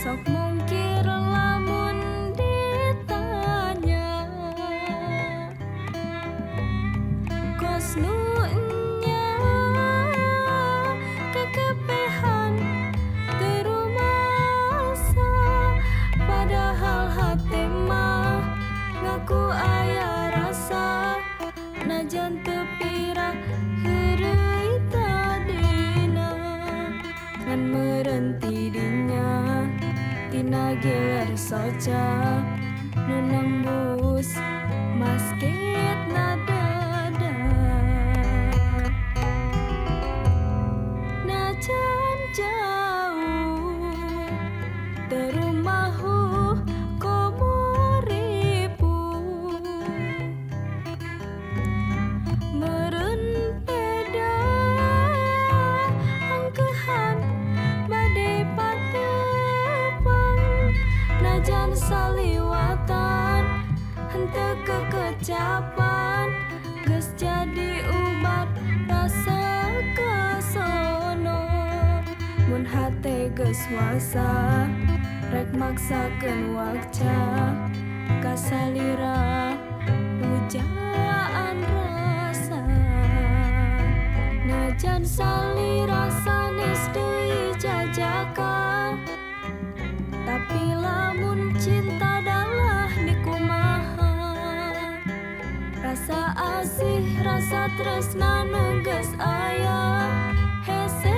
Sok mungkir lamun ditanya kos nu nya kekepehan terumasa, padahal hati mah ngaku aya rasa, najan teu pirah heureuy tadina ngan meureun ti dinya tina giler soca nu nembus masket nadada. Najan jauh terumahu komo ribu meureun peda angkehan bade patepang, najan saliwatan henteu kekecapan geus jadi ubat rasa kasono. Mun hate geus wasa rek maksakeun wakca kasalira pujaan rasa, najan salira sanes deui jajaka, tapi lamun cinta dalah dikumaha. Rasa asih rasa tresna nu geus aya hese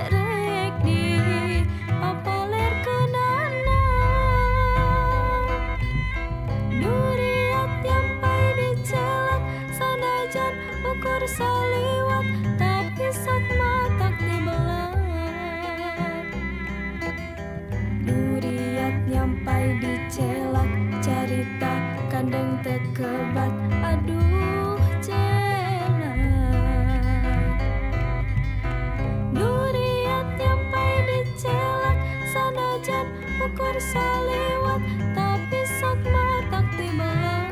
rek dipapalerkeunana. Duriat nyampai dicelak sanajan ukur saliwat, tapi sok matak dibelah. Duriat nyampai dicelak carita kandeng tekebat, aduh celak. Duriat nyampai dicelak sanajan ukur saliwat, tapi sok matak dibelah.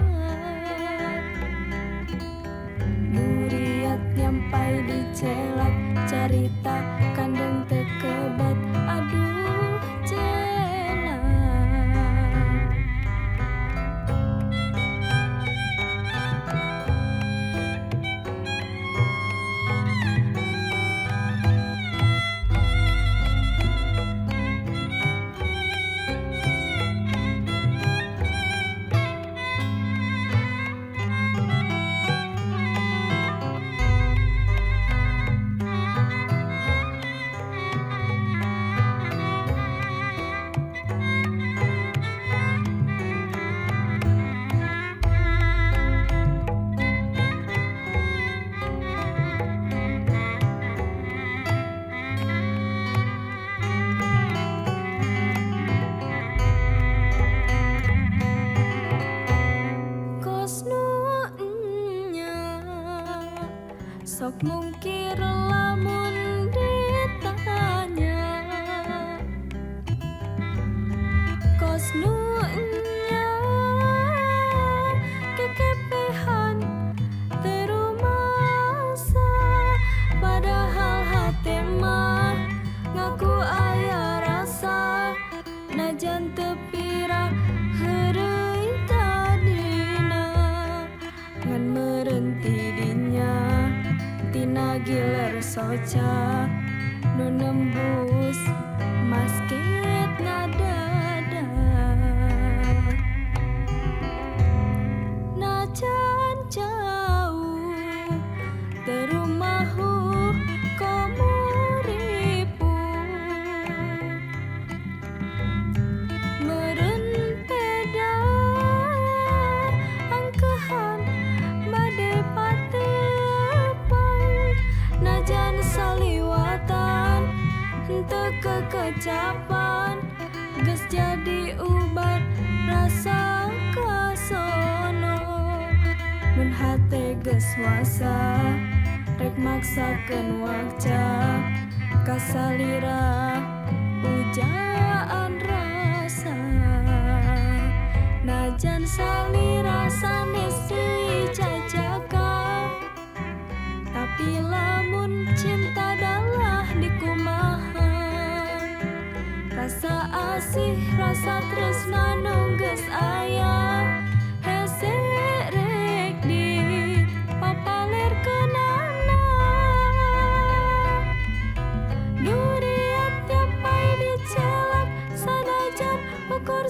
Duriat nyampai dicelak carita kandeng tekebat, aduh celak. Kos nu nya sok mungkir lamun ditanya kos nu nya kekepehan terumasa, padahal hati mah ngaku aya rasa, najan teu pirah heureuy tadina ngan meureun ti dinya tina giler soca nu nembus masket nadada. teu kekecapan geus jadi ubat rasa kasono mun hate geus wasa rek maksakeun wakca kasalira pujaan rasa najan salira sanes teuing cacaka tapi lamun cinta adalah dikumaha rasa asih rasa tresna nu geus aya hese rek di papalerkeunana durian tiap pai dicelak sanajan ukur